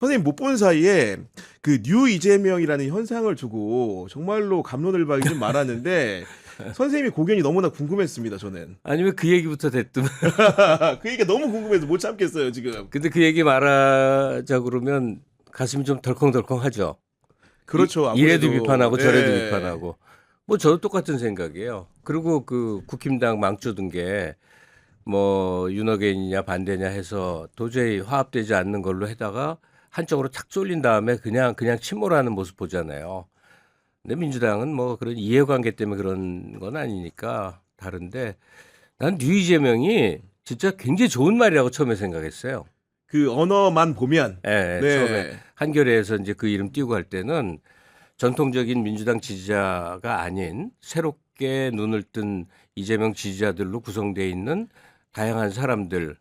선생님 못 본 사이에 그 뉴 이재명이라는 현상을 두고 정말로 갑론을박이 좀 많았는데 선생님의 고견이 너무나 궁금했습니다, 저는. 아니면 그 얘기부터 됐든. 그 얘기가 너무 궁금해서 못 참겠어요, 지금. 근데 그 얘기 말하자 그러면 가슴이 좀 덜컹덜컹하죠. 그렇죠. 이래도 아무래도 비판하고 저래도 네. 비판하고. 뭐 저도 똑같은 생각이에요. 그리고 그 국힘당 망조든 게 뭐 윤호개인이냐 반대냐 해서 도저히 화합되지 않는 걸로 해다가 한쪽으로 탁 쏠린 다음에 그냥 침몰하는 모습 보잖아요. 근데 민주당은 뭐 그런 이해관계 때문에 그런 건 아니니까 다른데 난 류이재명이 진짜 굉장히 좋은 말이라고 처음에 생각했어요. 그 언어만 보면 예, 예, 처음에 네. 한겨레에서 이제 그 이름 띄고 할 때는 전통적인 민주당 지지자가 아닌 새롭게 눈을 뜬 이재명 지지자들로 구성되어 있는 다양한 사람들.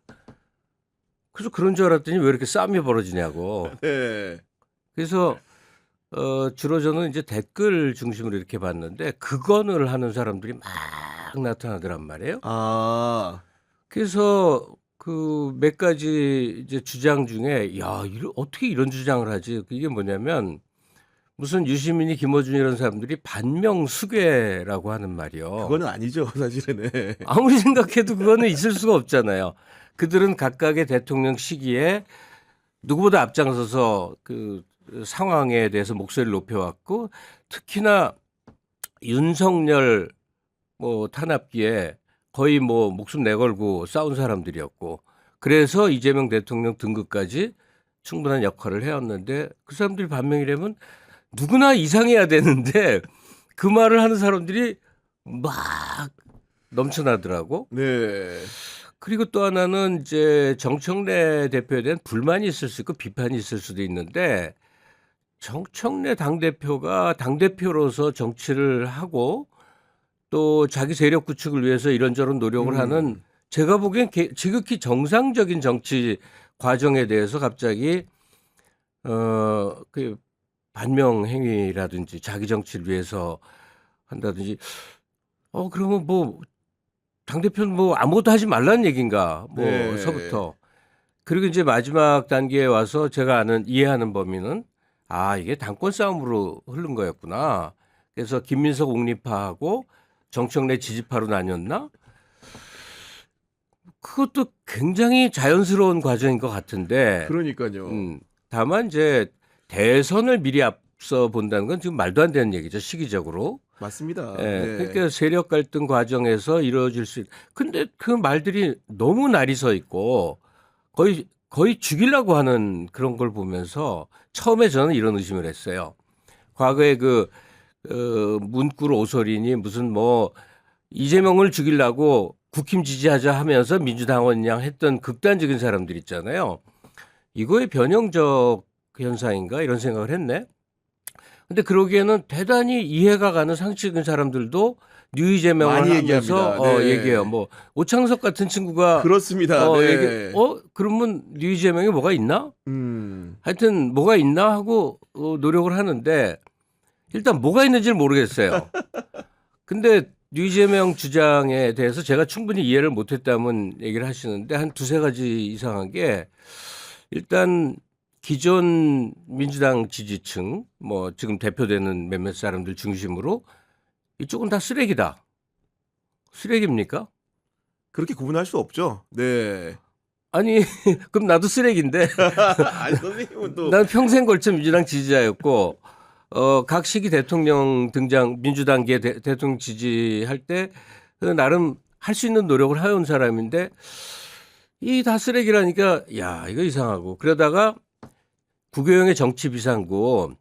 그래서 그런 줄 알았더니 왜 이렇게 싸움이 벌어지냐고. 네. 그래서 주로 저는 이제 댓글 중심으로 이렇게 봤는데 극언을 하는 사람들이 막 나타나더란 말이에요. 아. 그래서 그 몇 가지 이제 주장 중에 어떻게 이런 주장을 하지? 이게 뭐냐면 무슨 유시민이 김어준 이런 사람들이 반명수괴라고 하는 말이요. 그거는 아니죠, 사실은. 네. 아무리 생각해도 그거는 있을 수가 없잖아요. 그들은 각각의 대통령 시기에 누구보다 앞장서서 그 상황에 대해서 목소리를 높여왔고 특히나 윤석열 뭐 탄압기에 거의 뭐 목숨 내걸고 싸운 사람들이었고 그래서 이재명 대통령 등극까지 충분한 역할을 해왔는데 그 사람들이 반명이라면 누구나 이상해야 되는데 그 말을 하는 사람들이 막 넘쳐나더라고. 네. 그리고 또 하나는 이제 정청래 대표에 대한 불만이 있을 수 있고 비판이 있을 수도 있는데 정청래 당대표가 당대표로서 정치를 하고 또 자기 세력 구축을 위해서 이런저런 노력을 하는 제가 보기엔 지극히 정상적인 정치 과정에 대해서 갑자기 그 반명 행위라든지 자기 정치를 위해서 한다든지 그러면 뭐 당대표는 뭐 아무것도 하지 말라는 얘기인가 네. 뭐서부터 그리고 이제 마지막 단계에 와서 제가 이해하는 범위는 이게 당권 싸움으로 흐른 거였구나. 그래서 김민석 옥리파하고 정청래 지지파로 나뉘었나? 그것도 굉장히 자연스러운 과정인 것 같은데, 그러니까요. 다만 이제 대선을 미리 앞서 본다는 건 지금 말도 안 되는 얘기죠, 시기적으로. 맞습니다. 예, 네. 그러니까 세력 갈등 과정에서 이루어질 근데 그 말들이 너무 날이 서 있고 거의 죽이려고 하는 그런 걸 보면서 처음에 저는 이런 의심을 했어요. 과거에 문구르 오소린이 무슨 뭐 이재명을 죽이려고 국힘 지지하자 하면서 민주당원이랑 했던 극단적인 사람들 있잖아요. 이거의 변형적 현상인가 이런 생각을 했네. 근데 그러기에는 대단히 이해가 가는 상식적인 사람들도 뉴이재명을 많이 하면서 얘기합니다. 얘기해요. 네. 뭐 오창석 같은 친구가 그렇습니다. 얘기 네. 그러면 뉴이재명이 뭐가 있나? 음. 하여튼 뭐가 있나 하고 노력을 하는데 일단 뭐가 있는지를 모르겠어요. 근데 류재명 주장에 대해서 제가 충분히 이해를 못했다면 얘기를 하시는데 한 두세 가지 이상한 게 일단 기존 민주당 지지층 뭐 지금 대표되는 몇몇 사람들 중심으로 이쪽은 다 쓰레기다. 쓰레기입니까? 그렇게 구분할 수 없죠. 네. 아니 그럼 나도 쓰레기인데 아니 선생님은 또 난 평생 걸쳐 민주당 지지자였고 각 시기 대통령 등장 민주당계 대통령 지지할 때 나름 할 수 있는 노력을 해온 사람인데 이 다 쓰레기라니까 야 이거 이상하고 그러다가 구교영의 정치 비상구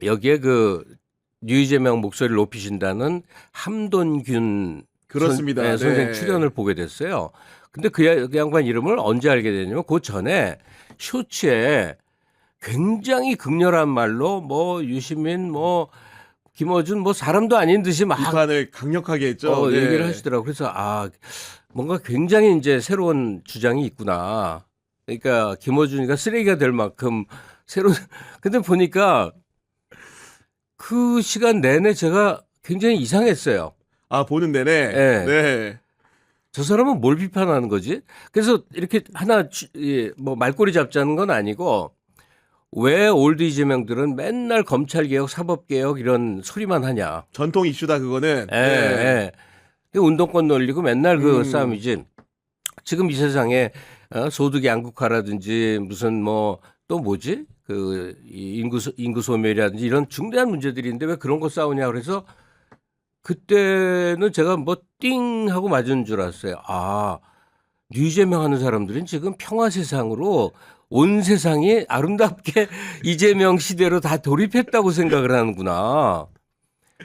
여기에 류이재명 목소리를 높이신다는 함돈균 그렇습니다. 선생 네. 출연을 보게 됐어요. 근데 그 양반 이름을 언제 알게 됐냐면 그 전에 쇼츠에 굉장히 극렬한 말로 뭐 유시민 뭐 김어준 뭐 사람도 아닌 듯이 막 비판을 강력하게 했죠. 얘기를 네. 하시더라고요. 그래서 뭔가 굉장히 이제 새로운 주장이 있구나. 그러니까 김어준이가 쓰레기가 될 만큼 새로운 근데 보니까 그 시간 내내 제가 굉장히 이상했어요. 아 보는 내내. 예. 네. 저 사람은 뭘 비판하는 거지? 그래서 이렇게 하나 뭐 말꼬리 잡자는 건 아니고 왜 올드 이재명들은 맨날 검찰개혁, 사법개혁 이런 소리만 하냐. 전통 이슈다 그거는. 예, 네. 예. 그 운동권 놀리고 맨날 그 음. 싸움이지. 지금 이 세상에 소득 양극화라든지 무슨 뭐 또 뭐지? 이 인구 소멸이라든지 이런 중대한 문제들인데 왜 그런 거 싸우냐 그래서 그때는 제가 뭐 띵 하고 맞은 줄 알았어요. 아, 류재명 하는 사람들은 지금 평화 세상으로 온 세상이 아름답게 이재명 시대로 다 돌입했다고 생각을 하는구나.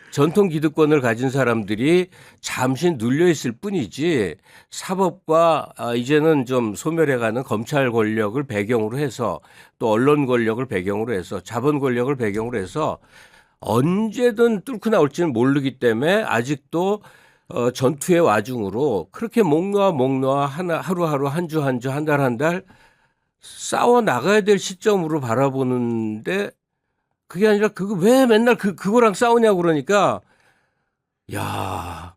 전통 기득권을 가진 사람들이 잠시 눌려 있을 뿐이지 사법과 이제는 좀 소멸해가는 검찰 권력을 배경으로 해서 또 언론 권력을 배경으로 해서 자본 권력을 배경으로 해서 언제든 뚫고 나올지는 모르기 때문에 아직도 전투의 와중으로 그렇게 목 놓아 하루하루 한 주 한 주 한 달 한 달 싸워 나가야 될 시점으로 바라보는데 그게 아니라 그거 왜 맨날 그거랑 싸우냐고 그러니까 야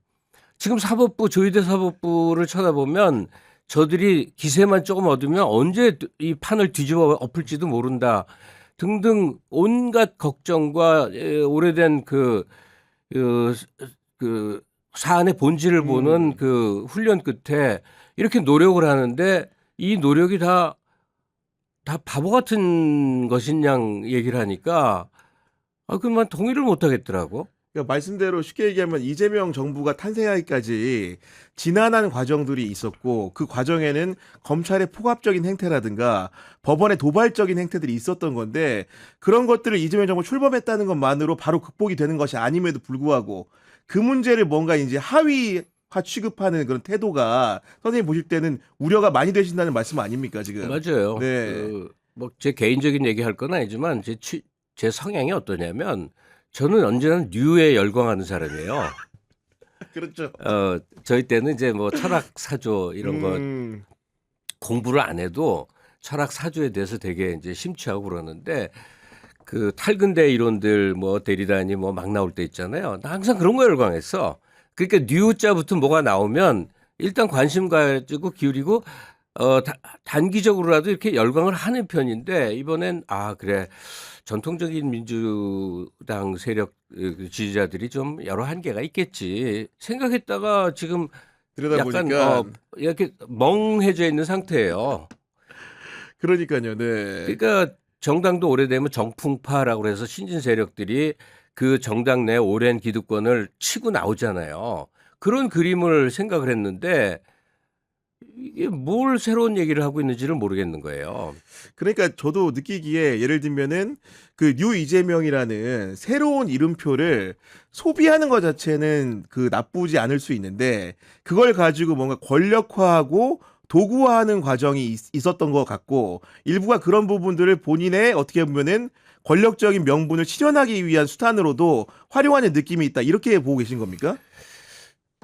지금 사법부 조희대 사법부를 쳐다보면 저들이 기세만 조금 얻으면 언제 이 판을 뒤집어 엎을지도 모른다 등등 온갖 걱정과 오래된 그 사안의 본질을 보는 그 훈련 끝에 이렇게 노력을 하는데 이 노력이 다 바보 같은 것인 얘기를 하니까 그만 동의를 못 하겠더라고. 그러니까 말씀대로 쉽게 얘기하면 이재명 정부가 탄생하기까지 지난한 과정들이 있었고 그 과정에는 검찰의 폭압적인 행태라든가 법원의 도발적인 행태들이 있었던 건데 그런 것들을 이재명 정부 출범했다는 것만으로 바로 극복이 되는 것이 아님에도 불구하고 그 문제를 뭔가 이제 하위화 취급하는 그런 태도가 선생님 보실 때는 우려가 많이 되신다는 말씀 아닙니까 지금? 맞아요. 네. 뭐 제 개인적인 얘기할 건 아니지만 제 성향이 어떠냐면 저는 언제나 뉴에 열광하는 사람이에요. 그렇죠. 저희 때는 이제 뭐 철학 사조 이런 거 공부를 안 해도 철학 사조에 대해서 되게 이제 심취하고 그러는데 그 탈근대 이론들 뭐 대리단이 뭐 막 나올 때 있잖아요. 나 항상 그런 거 열광했어. 그러니까 뉴자부터 뭐가 나오면 일단 관심 가지고 기울이고 단기적으로라도 이렇게 열광을 하는 편인데 이번엔 그래 전통적인 민주당 세력 지지자들이 좀 여러 한계가 있겠지 생각했다가 지금 약간 들여다보니까 이렇게 멍해져 있는 상태예요. 그러니까요. 네. 그러니까 정당도 오래되면 정풍파라고 해서 신진 세력들이 그 정당 내 오랜 기득권을 치고 나오잖아요. 그런 그림을 생각을 했는데 이게 뭘 새로운 얘기를 하고 있는지를 모르겠는 거예요. 그러니까 저도 느끼기에 예를 들면은 그 뉴 이재명이라는 새로운 이름표를 소비하는 것 자체는 그 나쁘지 않을 수 있는데 그걸 가지고 뭔가 권력화하고 도구화하는 과정이 있었던 것 같고 일부가 그런 부분들을 본인의 어떻게 보면은 권력적인 명분을 실현하기 위한 수단으로도 활용하는 느낌이 있다. 이렇게 보고 계신 겁니까?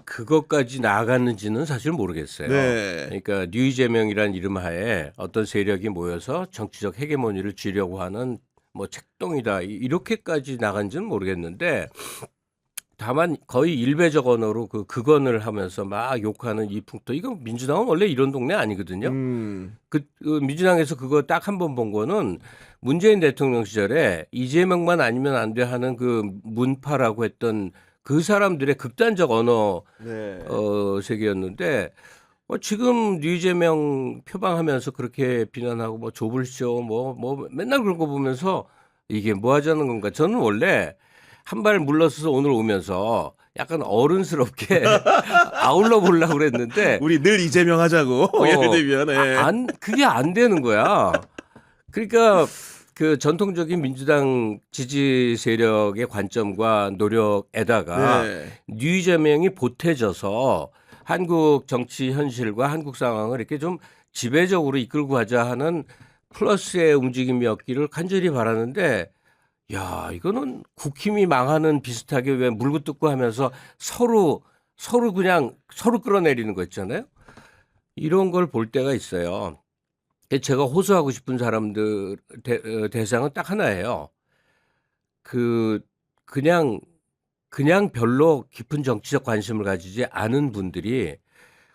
그것까지 나아갔는지는 사실 모르겠어요. 네. 그러니까 뉴 이재명이라는 이름 하에 어떤 세력이 모여서 정치적 헤게모니를 쥐려고 하는 뭐 책동이다 이렇게까지 나간지는 모르겠는데 다만 거의 일배적 언어로 극언을 하면서 막 욕하는 이 풍토 이거 민주당은 원래 이런 동네 아니거든요. 그 민주당에서 그거 딱 한 번 본 거는 문재인 대통령 시절에 이재명만 아니면 안 돼 하는 그 문파라고 했던 그 사람들의 극단적 언어 네. 세계였는데 지금 류재명 표방하면서 그렇게 비난하고 뭐 조불쇼 뭐 맨날 그런 거 보면서 이게 뭐 하자는 건가? 저는 원래 한 발 물러서서 오늘 오면서 약간 어른스럽게 아울러 보려고 그랬는데 우리 늘 이재명 하자고 예를 들면 그게 안 되는 거야. 그러니까 그 전통적인 민주당 지지 세력의 관점과 노력에다가 뉴 이재명이 보태져서 한국 정치 현실과 한국 상황을 이렇게 좀 지배적으로 이끌고 가자 하는 플러스의 움직임이었기를 간절히 바라는데 야 이거는 국힘이 망하는 비슷하게 왜 물고 뜯고 하면서 서로 그냥 서로 끌어내리는 거 있잖아요. 이런 걸 볼 때가 있어요. 제가 호소하고 싶은 사람들 대상은 딱 하나예요. 그냥 별로 깊은 정치적 관심을 가지지 않은 분들이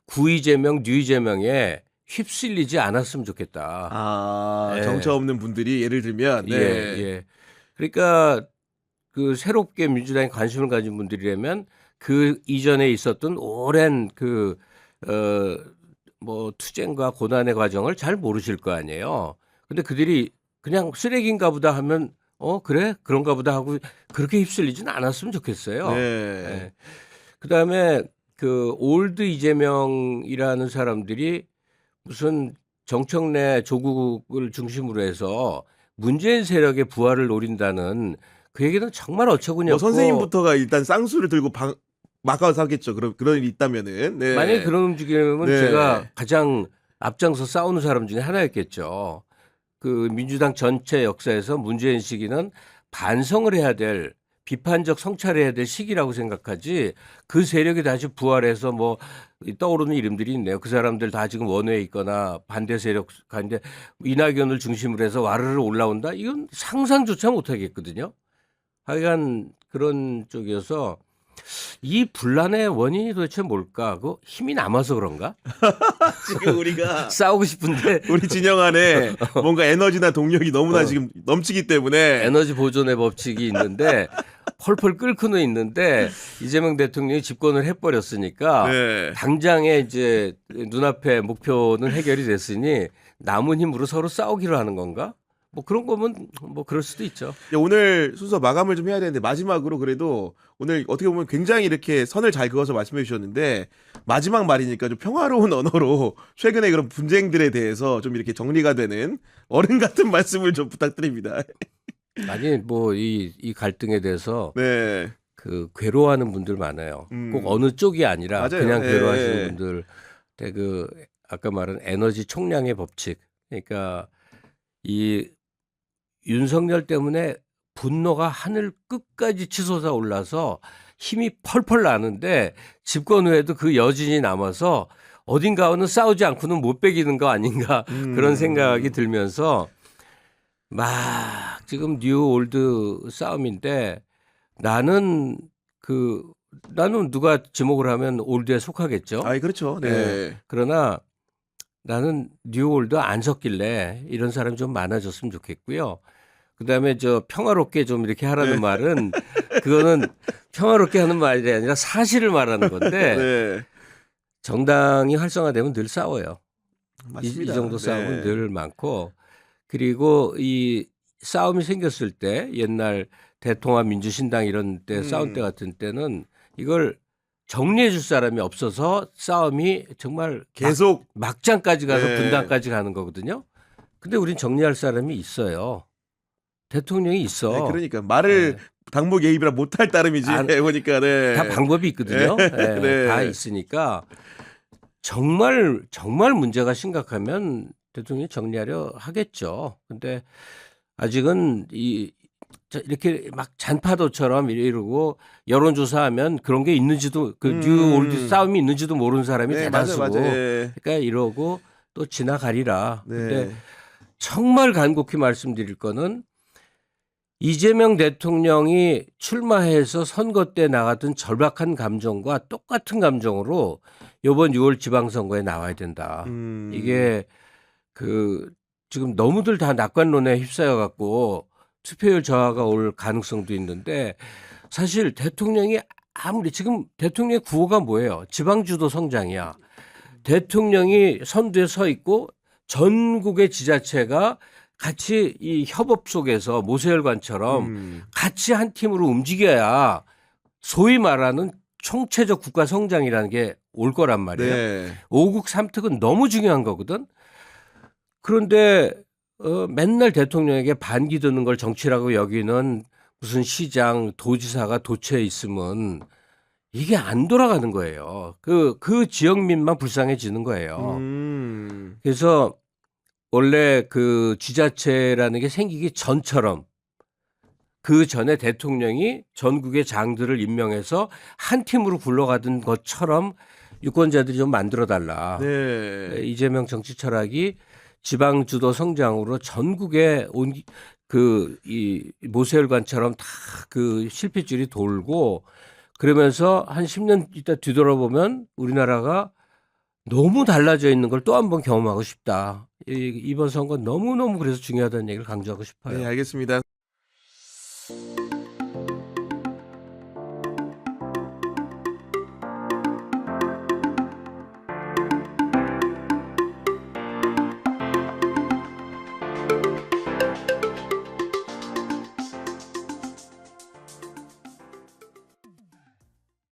구이재명, 뉴이재명에 휩쓸리지 않았으면 좋겠다. 아, 예. 정처 없는 분들이 예를 들면 네. 예. 그러니까 그 새롭게 민주당에 관심을 가진 분들이라면 그 이전에 있었던 오랜 뭐 투쟁과 고난의 과정을 잘 모르실 거 아니에요. 근데 그들이 그냥 쓰레기인가 보다 하면 그래? 그런가 보다 하고 그렇게 휩쓸리지는 않았으면 좋겠어요. 네. 예. 그다음에 그 올드 이재명이라는 사람들이 무슨 정청래 조국을 중심으로 해서 문재인 세력의 부활을 노린다는 그 얘기는 정말 어처구니 뭐 없고 선생님부터가 일단 쌍수를 들고 막아서 하겠죠. 그런 일이 있다면은. 네. 만약에 그런 움직임은 네. 제가 가장 앞장서 싸우는 사람 중에 하나였겠죠. 그 민주당 전체 역사에서 문재인 시기는 반성을 해야 될 비판적 성찰을 해야 될 시기라고 생각하지 그 세력이 다시 부활해서 뭐 떠오르는 이름들이 있네요. 그 사람들 다 지금 원외에 있거나 반대 세력 가운데 이낙연을 중심으로 해서 와르르 올라온다? 이건 상상조차 못하겠거든요. 하여간 그런 쪽이어서 이 분란의 원인이 도대체 뭘까? 그 힘이 남아서 그런가? 지금 우리가 싸우고 싶은데 우리 진영 안에 뭔가 에너지나 동력이 너무나 지금 넘치기 때문에 에너지 보존의 법칙이 있는데 펄펄 끓고는 있는데 이재명 대통령이 집권을 해버렸으니까 네. 당장에 이제 눈앞에 목표는 해결이 됐으니 남은 힘으로 서로 싸우기로 하는 건가? 뭐 그런 거면 뭐 그럴 수도 있죠. 오늘 순서 마감을 좀 해야 되는데 마지막으로 그래도 오늘 어떻게 보면 굉장히 이렇게 선을 잘 그어서 말씀해 주셨는데 마지막 말이니까 좀 평화로운 언어로 최근에 그런 분쟁들에 대해서 좀 이렇게 정리가 되는 어른 같은 말씀을 좀 부탁드립니다. 아니 뭐 이 갈등에 대해서 네. 그 괴로워하는 분들 많아요. 음. 꼭 어느 쪽이 아니라 맞아요. 그냥 예. 괴로워하시는 분들. 근데 그 아까 말한 에너지 총량의 법칙. 그러니까 이 윤석열 때문에 분노가 하늘 끝까지 치솟아 올라서 힘이 펄펄 나는데 집권 후에도 그 여진이 남아서 어딘가는 싸우지 않고는 못 베기는 거 아닌가 그런 생각이 들면서 막 지금 뉴 올드 싸움인데 나는 누가 지목을 하면 올드에 속하겠죠. 아, 그렇죠. 네. 그러나 나는 뉴 올드 안 섞길래 이런 사람이 좀 많아졌으면 좋겠고요. 그다음에 저 평화롭게 좀 이렇게 하라는 말은 그거는 평화롭게 하는 말이 아니라 사실을 말하는 건데 네. 정당이 활성화되면 늘 싸워요. 이 맞습니다. 정도 싸움은 네. 늘 많고 그리고 이 싸움이 생겼을 때 옛날 대통합 민주신당 이런 때 싸울 때 같은 때는 이걸 정리해 줄 사람이 없어서 싸움이 정말 계속 막장까지 가서 네. 분단까지 가는 거거든요. 근데 우린 정리할 사람이 있어요. 대통령이 있어. 네, 그러니까 말을 당무 개입이라 못할 따름이지 보니까 네. 다 방법이 있거든요. 네. 다 있으니까 정말 문제가 심각하면 대통령이 정리하려 하겠죠. 근데 아직은 이렇게 막 잔파도처럼 이러고 여론조사하면 그런 게 있는지도 뉴 올드 싸움이 있는지도 모르는 사람이 네, 대다수고 맞아요. 네. 그러니까 이러고 또 지나가리라. 네. 근데 정말 간곡히 말씀드릴 거는 이재명 대통령이 출마해서 선거 때 나갔던 절박한 감정과 똑같은 감정으로 이번 6월 지방선거에 나와야 된다. 이게 지금 너무들 다 낙관론에 휩싸여 갖고 투표율 저하가 올 가능성도 있는데 사실 대통령이 아무리 지금 대통령의 구호가 뭐예요? 지방주도 성장이야. 대통령이 선두에 서 있고 전국의 지자체가 같이 이 협업 속에서 모세혈관처럼 같이 한 팀으로 움직여야 소위 말하는 총체적 국가 성장이라는 게 올 거란 말이에요. 네. 5국 3특은 너무 중요한 거거든. 그런데 맨날 대통령에게 반기 드는 걸 정치라고 여기는 무슨 시장, 도지사가 도처에 있으면 이게 안 돌아가는 거예요. 그 지역민만 불쌍해지는 거예요. 그래서 원래 그 지자체라는 게 생기기 전처럼 그 전에 대통령이 전국의 장들을 임명해서 한 팀으로 굴러가던 것처럼 유권자들이 좀 만들어달라. 네. 이재명 정치 철학이 지방주도 성장으로 전국에 이 모세혈관처럼 다 그 실핏줄이 돌고 그러면서 한 10년 있다 뒤돌아보면 우리나라가 너무 달라져 있는 걸 또 한 번 경험하고 싶다. 이번 선거 너무너무 그래서 중요하다는 얘기를 강조하고 싶어요. 네, 알겠습니다.